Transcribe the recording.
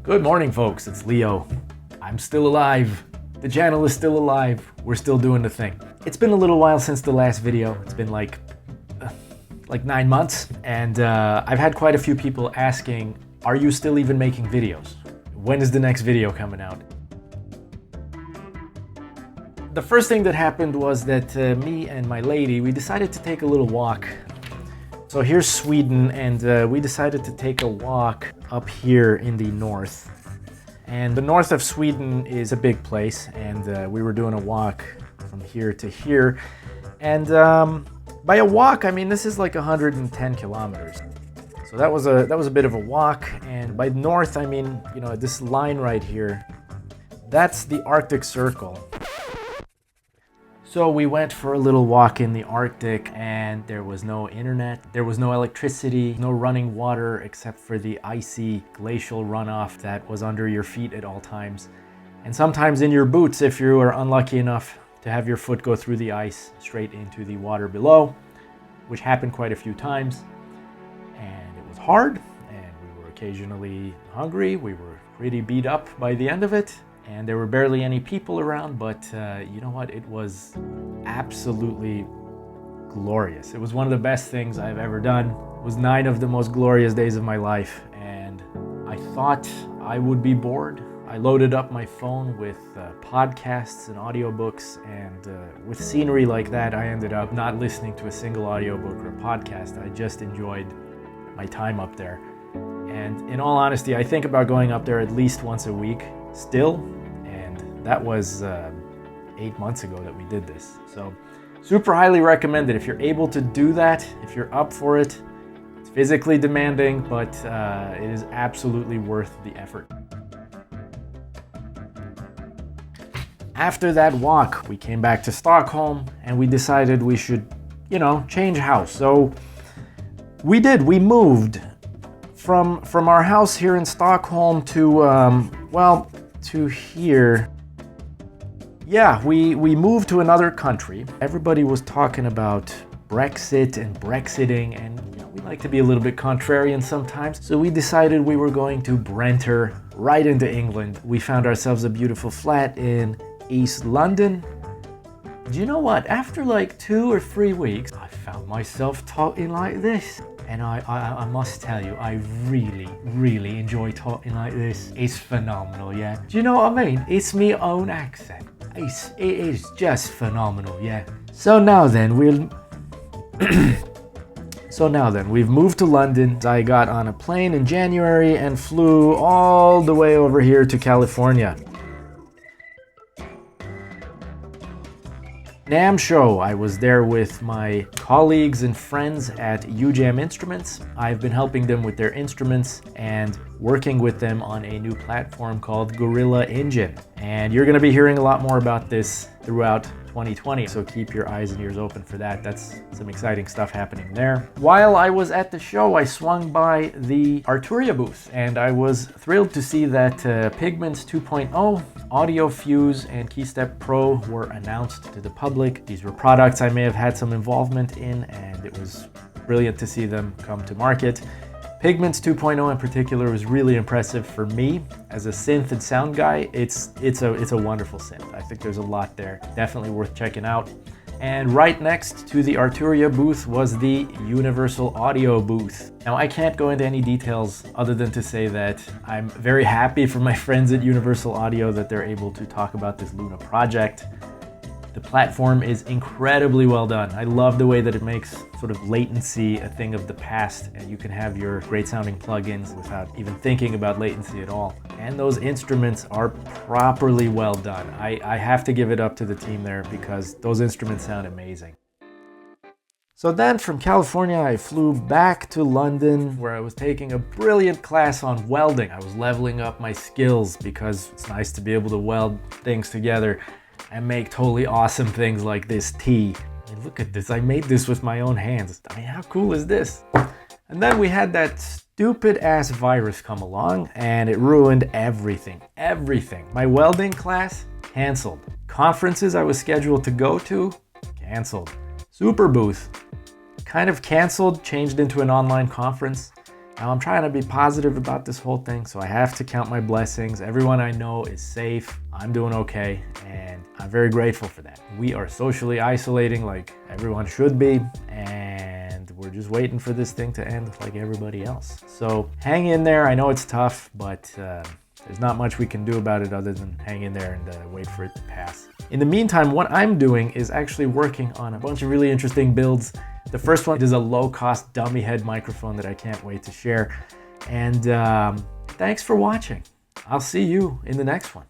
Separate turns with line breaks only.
Good morning, folks. It's Leo. I'm still alive. The channel is still alive. We're still doing the thing. It's been a little while since the last video. It's been like 9 months, and I've had quite a few people asking, are you still even making videos? When is the next video coming out? The first thing that happened was that me and my lady, we decided to take a little walk. So here's Sweden, and we decided to take a walk up here in the north. And the north of Sweden is a big place, and we were doing a walk from here to here. And by a walk, I mean this is like 110 kilometers. So that was a bit of a walk. And by north, I mean, you know, this line right here, that's the Arctic Circle. So we went for a little walk in the Arctic, and there was no internet, there was no electricity, no running water except for the icy glacial runoff that was under your feet at all times. And sometimes in your boots if you were unlucky enough to have your foot go through the ice straight into the water below, which happened quite a few times. And it was hard, and we were occasionally hungry, we were pretty beat up by the end of it. And there were barely any people around, but you know what? It was absolutely glorious. It was one of the best things I've ever done. It was 9 of the most glorious days of my life, and I thought I would be bored. I loaded up my phone with podcasts and audiobooks, and with scenery like that, I ended up not listening to a single audiobook or podcast. I just enjoyed my time up there. And in all honesty, I think about going up there at least once a week still. That was 8 months ago that we did this. So super highly recommended if you're able to do that, if you're up for it. It's physically demanding, but it is absolutely worth the effort. After that walk, we came back to Stockholm and we decided we should, you know, change house. So we did. We moved from our house here in Stockholm to, to here. Yeah, we moved to another country. Everybody was talking about Brexit and Brexiting, and you know, we like to be a little bit contrarian sometimes. So we decided we were going to Brenter right into England. We found ourselves a beautiful flat in East London. Do you know what? After like 2 or 3 weeks, I found myself talking like this. And I must tell you, I really enjoy talking like this. It's phenomenal, yeah? Do you know what I mean? It's my own accent. It is just phenomenal, yeah? So now then, we've moved to London. I got on a plane in January and flew all the way over here to California. NAMM show. I was there with my colleagues and friends at UJM Instruments. I've been helping them with their instruments and working with them on a new platform called Gorilla Engine. And you're going to be hearing a lot more about this throughout 2020, so keep your eyes and ears open for that. That's some exciting stuff happening there. While I was at the show, I swung by the Arturia booth, and I was thrilled to see that Pigments 2.0, Audio Fuse, and KeyStep Pro were announced to the public. These were products I may have had some involvement in, and it was brilliant to see them come to market. Pigments 2.0 in particular was really impressive for me as a synth and sound guy. It's a wonderful synth. I think there's a lot there, definitely worth checking out. And right next to the Arturia booth was the Universal Audio booth. Now I can't go into any details other than to say that I'm very happy for my friends at Universal Audio that they're able to talk about this Luna project. The platform is incredibly well done. I love the way that it makes sort of latency a thing of the past, and you can have your great sounding plugins without even thinking about latency at all. And those instruments are properly well done. I have to give it up to the team there because those instruments sound amazing. So then from California, I flew back to London where I was taking a brilliant class on welding. I was leveling up my skills because it's nice to be able to weld things together and make totally awesome things like this tee. I mean, look at this, I made this with my own hands. I mean, how cool is this? And then we had that stupid ass virus come along and it ruined everything. My welding class, canceled. Conferences I was scheduled to go to, canceled. Super booth, kind of canceled, changed into an online conference. Now I'm trying to be positive about this whole thing, so I have to count my blessings. Everyone I know is safe, I'm doing okay, and I'm very grateful for that. We are socially isolating like everyone should be, and we're just waiting for this thing to end like everybody else. So hang in there. I know it's tough, but there's not much we can do about it other than hang in there and wait for it to pass. In the meantime, what I'm doing is actually working on a bunch of really interesting builds. The first one is a low-cost dummy head microphone that I can't wait to share. And thanks for watching. I'll see you in the next one.